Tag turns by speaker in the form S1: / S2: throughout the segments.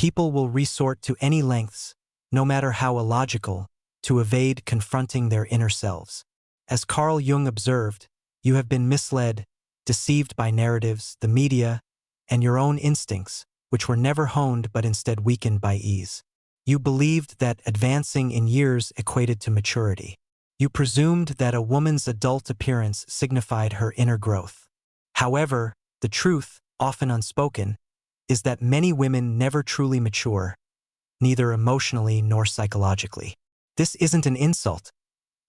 S1: People will resort to any lengths, no matter how illogical, to evade confronting their inner selves. As Carl Jung observed, you have been misled, deceived by narratives, the media, and your own instincts, which were never honed but instead weakened by ease. You believed that advancing in years equated to maturity. You presumed that a woman's adult appearance signified her inner growth. However, the truth, often unspoken, is that many women never truly mature, neither emotionally nor psychologically. This isn't an insult.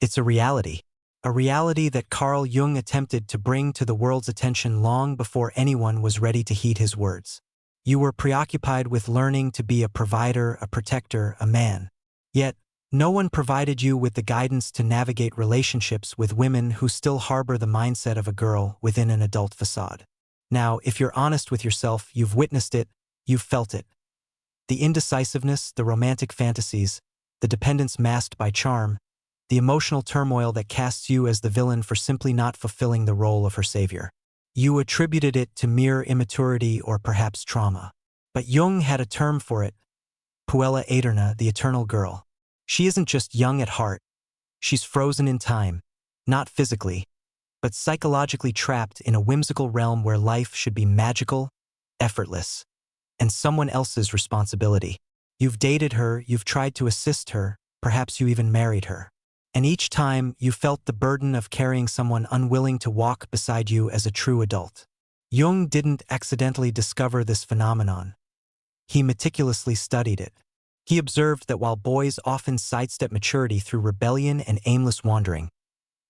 S1: It's a reality that Carl Jung attempted to bring to the world's attention long before anyone was ready to heed his words. You were preoccupied with learning to be a provider, a protector, a man. Yet, no one provided you with the guidance to navigate relationships with women who still harbor the mindset of a girl within an adult facade. Now, if you're honest with yourself, you've witnessed it, you've felt it. The indecisiveness, the romantic fantasies, the dependence masked by charm, the emotional turmoil that casts you as the villain for simply not fulfilling the role of her savior. You attributed it to mere immaturity or perhaps trauma. But Jung had a term for it, puella aeterna, the eternal girl. She isn't just young at heart. She's frozen in time, not physically, but psychologically trapped in a whimsical realm where life should be magical, effortless, and someone else's responsibility. You've dated her, you've tried to assist her, perhaps you even married her. And each time, you felt the burden of carrying someone unwilling to walk beside you as a true adult. Jung didn't accidentally discover this phenomenon. He meticulously studied it. He observed that while boys often sidestep maturity through rebellion and aimless wandering,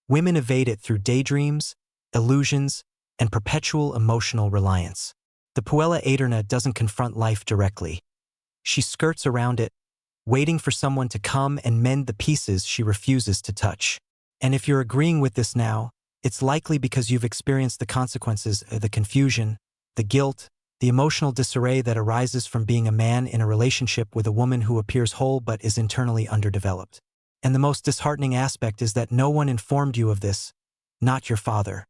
S1: women evade it through daydreams, illusions, and perpetual emotional reliance. The puella aeterna doesn't confront life directly. She skirts around it, waiting for someone to come and mend the pieces she refuses to touch. And if you're agreeing with this now, it's likely because you've experienced the consequences, the confusion, the guilt, the emotional disarray that arises from being a man in a relationship with a woman who appears whole but is internally underdeveloped. And the most disheartening aspect is that no one informed you of this, not your father,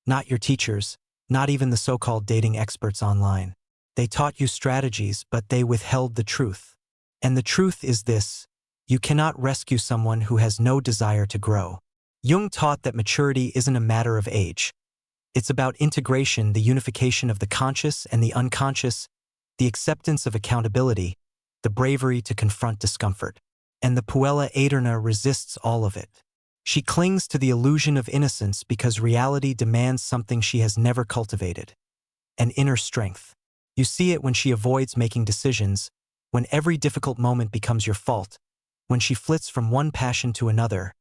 S1: not your teachers, not even the so-called dating experts online. They taught you strategies, but they withheld the truth. And the truth is this: you cannot rescue someone who has no desire to grow. Jung taught that maturity isn't a matter of age. It's about integration, the unification of the conscious and the unconscious, the acceptance of accountability, the bravery to confront discomfort. And the puella aeterna resists all of it. She clings to the illusion of innocence because reality demands something she has never cultivated: an inner strength. You see it when she avoids making decisions, when every difficult moment becomes your fault, when she flits from one passion to another,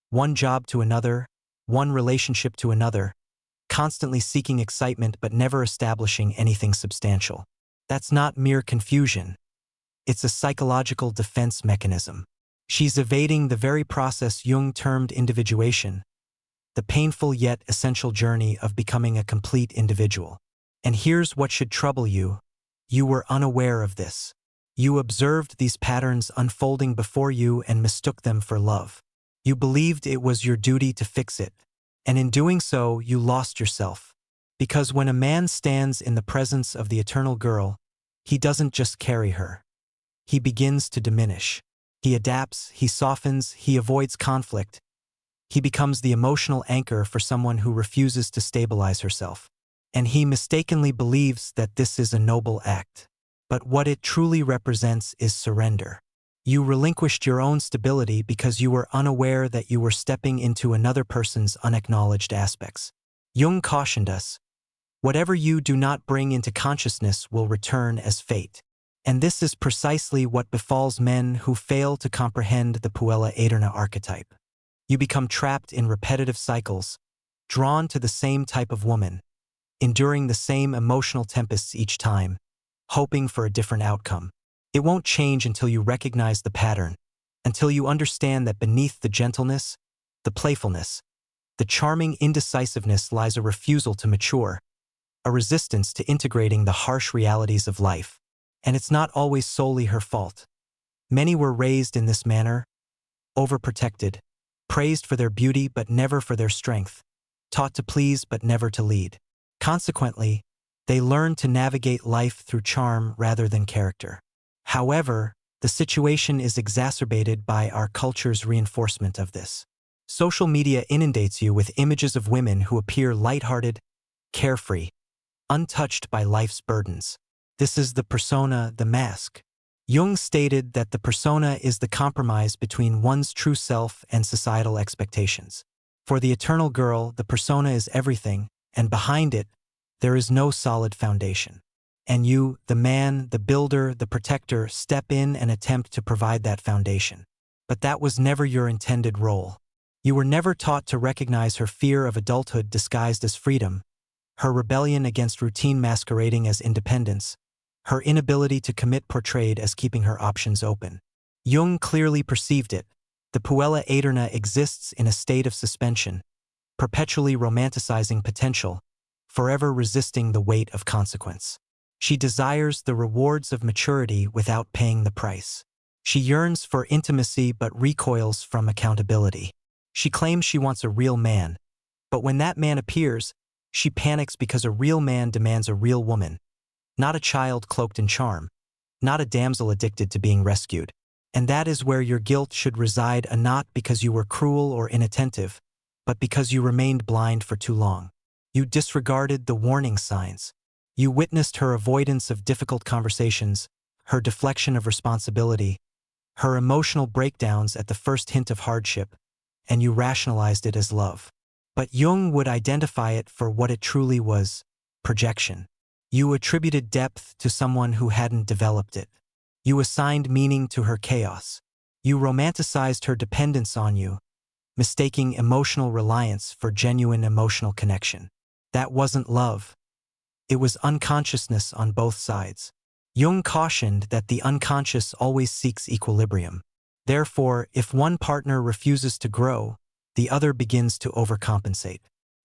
S1: one job to another, one relationship to another, constantly seeking excitement but never establishing anything substantial. That's not mere confusion. It's a psychological defense mechanism. She's evading the very process Jung termed individuation, the painful yet essential journey of becoming a complete individual. And here's what should trouble you: you were unaware of this. You observed these patterns unfolding before you and mistook them for love. You believed it was your duty to fix it, and in doing so, you lost yourself. Because when a man stands in the presence of the eternal girl, he doesn't just carry her. He begins to diminish. He adapts, he softens, he avoids conflict. He becomes the emotional anchor for someone who refuses to stabilize herself. And he mistakenly believes that this is a noble act. But what it truly represents is surrender. You relinquished your own stability because you were unaware that you were stepping into another person's unacknowledged aspects. Jung cautioned us, whatever you do not bring into consciousness will return as fate. And this is precisely what befalls men who fail to comprehend the puella aeterna archetype. You become trapped in repetitive cycles, drawn to the same type of woman, enduring the same emotional tempests each time, hoping for a different outcome. It won't change until you recognize the pattern, until you understand that beneath the gentleness, the playfulness, the charming indecisiveness lies a refusal to mature, a resistance to integrating the harsh realities of life. And it's not always solely her fault. Many were raised in this manner, overprotected, praised for their beauty but never for their strength, taught to please but never to lead. Consequently, they learn to navigate life through charm rather than character. However, the situation is exacerbated by our culture's reinforcement of this. Social media inundates you with images of women who appear lighthearted, carefree, untouched by life's burdens. This is the persona, the mask. Jung stated that the persona is the compromise between one's true self and societal expectations. For the eternal girl, the persona is everything, and behind it, there is no solid foundation. And you, the man, the builder, the protector, step in and attempt to provide that foundation. But that was never your intended role. You were never taught to recognize her fear of adulthood disguised as freedom, her rebellion against routine masquerading as independence, her inability to commit portrayed as keeping her options open. Jung clearly perceived it. The puella aeterna exists in a state of suspension, perpetually romanticizing potential, forever resisting the weight of consequence. She desires the rewards of maturity without paying the price. She yearns for intimacy but recoils from accountability. She claims she wants a real man, but when that man appears, she panics because a real man demands a real woman, not a child cloaked in charm, not a damsel addicted to being rescued. And that is where your guilt should reside, not because you were cruel or inattentive, but because you remained blind for too long. You disregarded the warning signs. You witnessed her avoidance of difficult conversations, her deflection of responsibility, her emotional breakdowns at the first hint of hardship, and you rationalized it as love. But Jung would identify it for what it truly was: projection. You attributed depth to someone who hadn't developed it. You assigned meaning to her chaos. You romanticized her dependence on you, mistaking emotional reliance for genuine emotional connection. That wasn't love. It was unconsciousness on both sides. Jung cautioned that the unconscious always seeks equilibrium. Therefore, if one partner refuses to grow, the other begins to overcompensate.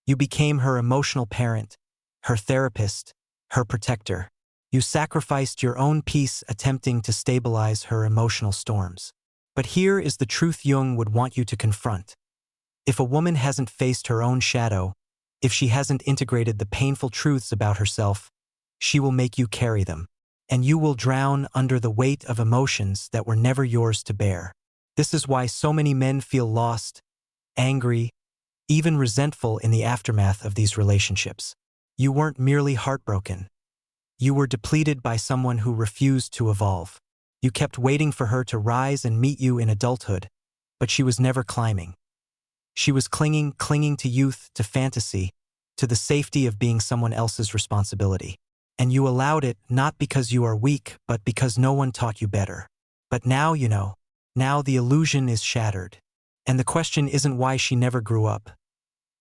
S1: You became her emotional parent, her therapist, her protector. You sacrificed your own peace attempting to stabilize her emotional storms. But here is the truth Jung would want you to confront. If a woman hasn't faced her own shadow, if she hasn't integrated the painful truths about herself, she will make you carry them. And you will drown under the weight of emotions that were never yours to bear. This is why so many men feel lost, angry, even resentful in the aftermath of these relationships. You weren't merely heartbroken. You were depleted by someone who refused to evolve. You kept waiting for her to rise and meet you in adulthood, but she was never climbing. She was clinging to youth, to fantasy, to the safety of being someone else's responsibility. And you allowed it, not because you are weak, but because no one taught you better. But now you know. Now the illusion is shattered. And the question isn't why she never grew up.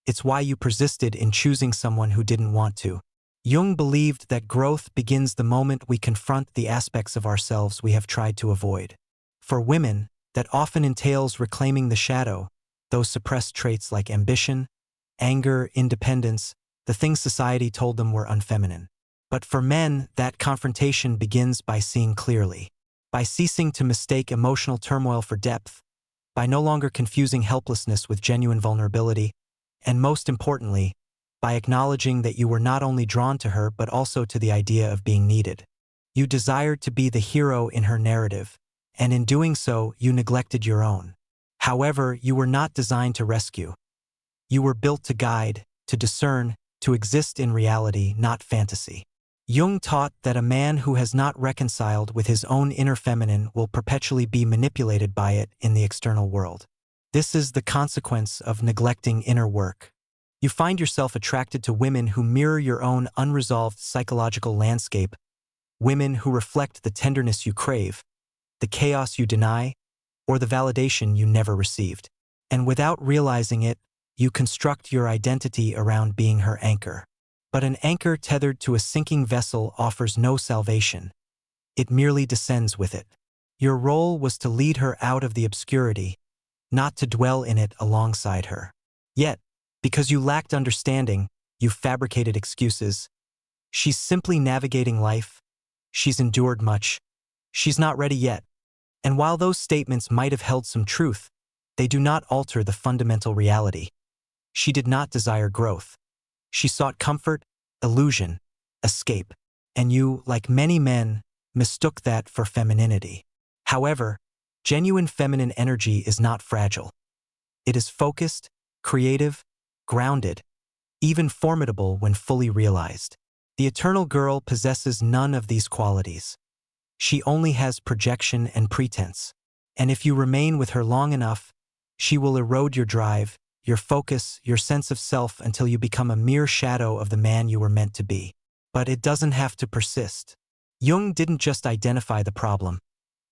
S1: It's why you persisted in choosing someone who didn't want to. Jung believed that growth begins the moment we confront the aspects of ourselves we have tried to avoid. For women, that often entails reclaiming the shadow, those suppressed traits like ambition, anger, independence, the things society told them were unfeminine. But for men, that confrontation begins by seeing clearly, by ceasing to mistake emotional turmoil for depth, by no longer confusing helplessness with genuine vulnerability, and most importantly, by acknowledging that you were not only drawn to her but also to the idea of being needed. You desired to be the hero in her narrative, and in doing so, you neglected your own. However, you were not designed to rescue. You were built to guide, to discern, to exist in reality, not fantasy. Jung taught that a man who has not reconciled with his own inner feminine will perpetually be manipulated by it in the external world. This is the consequence of neglecting inner work. You find yourself attracted to women who mirror your own unresolved psychological landscape, women who reflect the tenderness you crave, the chaos you deny, or the validation you never received. And without realizing it, you construct your identity around being her anchor. But an anchor tethered to a sinking vessel offers no salvation. It merely descends with it. Your role was to lead her out of the obscurity, not to dwell in it alongside her. Yet, because you lacked understanding, you fabricated excuses. She's simply navigating life. She's endured much. She's not ready yet. And while those statements might have held some truth, they do not alter the fundamental reality. She did not desire growth. She sought comfort, illusion, escape. And you, like many men, mistook that for femininity. However, genuine feminine energy is not fragile. It is focused, creative, grounded, even formidable when fully realized. The eternal girl possesses none of these qualities. She only has projection and pretense. And if you remain with her long enough, she will erode your drive, your focus, your sense of self until you become a mere shadow of the man you were meant to be. But it doesn't have to persist. Jung didn't just identify the problem.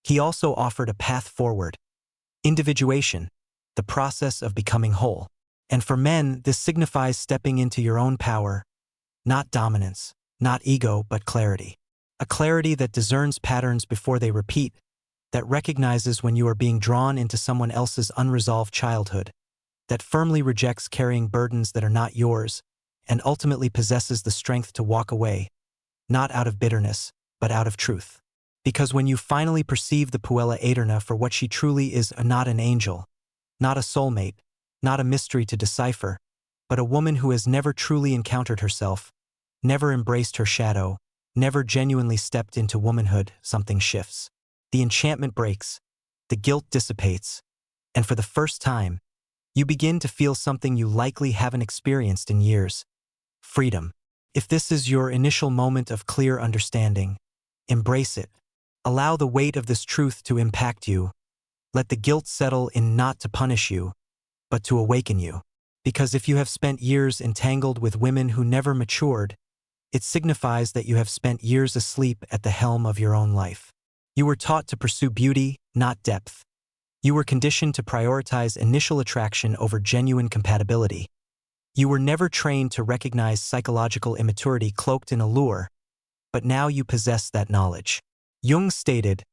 S1: He also offered a path forward. Individuation, the process of becoming whole. And for men, this signifies stepping into your own power, not dominance, not ego, but clarity. A clarity that discerns patterns before they repeat, that recognizes when you are being drawn into someone else's unresolved childhood, that firmly rejects carrying burdens that are not yours, and ultimately possesses the strength to walk away, not out of bitterness, but out of truth. Because when you finally perceive the Puella Aeterna for what she truly is, not an angel, not a soulmate, not a mystery to decipher, but a woman who has never truly encountered herself, never embraced her shadow, never genuinely stepped into womanhood, something shifts. The enchantment breaks, the guilt dissipates, and for the first time, you begin to feel something you likely haven't experienced in years: freedom. If this is your initial moment of clear understanding, embrace it. Allow the weight of this truth to impact you. Let the guilt settle in, not to punish you, but to awaken you. Because if you have spent years entangled with women who never matured, it signifies that you have spent years asleep at the helm of your own life. You were taught to pursue beauty, not depth. You were conditioned to prioritize initial attraction over genuine compatibility. You were never trained to recognize psychological immaturity cloaked in allure, but now you possess that knowledge. Jung stated,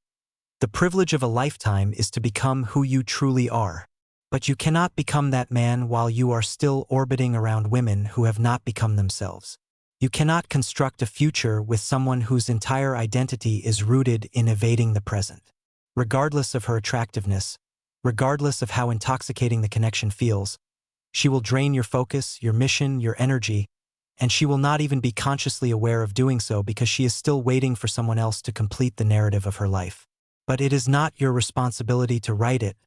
S1: "The privilege of a lifetime is to become who you truly are. But you cannot become that man while you are still orbiting around women who have not become themselves. You cannot construct a future with someone whose entire identity is rooted in evading the present. Regardless of her attractiveness, regardless of how intoxicating the connection feels, she will drain your focus, your mission, your energy, and she will not even be consciously aware of doing so because she is still waiting for someone else to complete the narrative of her life. But it is not your responsibility to write it.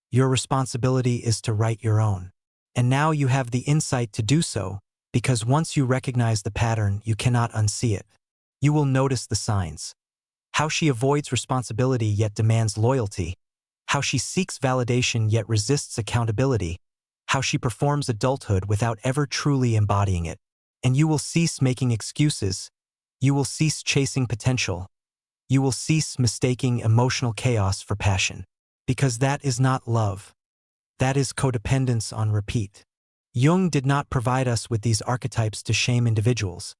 S1: Your responsibility is to write your own. And now you have the insight to do so, because once you recognize the pattern, you cannot unsee it. You will notice the signs. How she avoids responsibility yet demands loyalty. How she seeks validation yet resists accountability. How she performs adulthood without ever truly embodying it. And you will cease making excuses. You will cease chasing potential. You will cease mistaking emotional chaos for passion. Because that is not love. That is codependence on repeat. Jung did not provide us with these archetypes to shame individuals.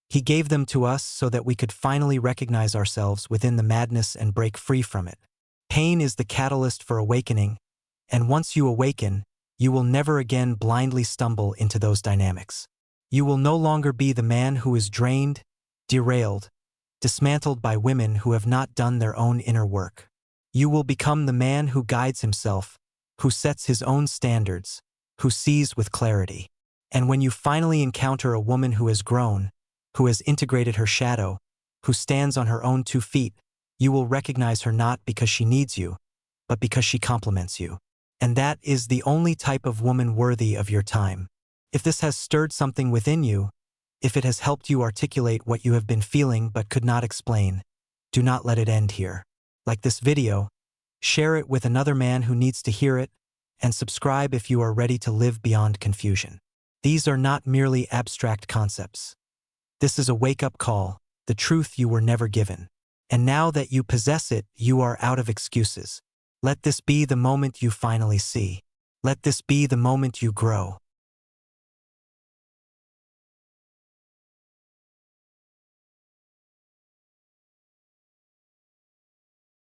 S1: He gave them to us so that we could finally recognize ourselves within the madness and break free from it. Pain is the catalyst for awakening, and once you awaken, you will never again blindly stumble into those dynamics. You will no longer be the man who is drained, derailed, dismantled by women who have not done their own inner work. You will become the man who guides himself, who sets his own standards, who sees with clarity. And when you finally encounter a woman who has grown, who has integrated her shadow, who stands on her own 2 feet, you will recognize her not because she needs you, but because she complements you. And that is the only type of woman worthy of your time. If this has stirred something within you, if it has helped you articulate what you have been feeling but could not explain, do not let it end here. Like this video, share it with another man who needs to hear it, and subscribe if you are ready to live beyond confusion. These are not merely abstract concepts. This is a wake-up call, the truth you were never given. And now that you possess it, you are out of excuses. Let this be the moment you finally see. Let this be the moment you grow.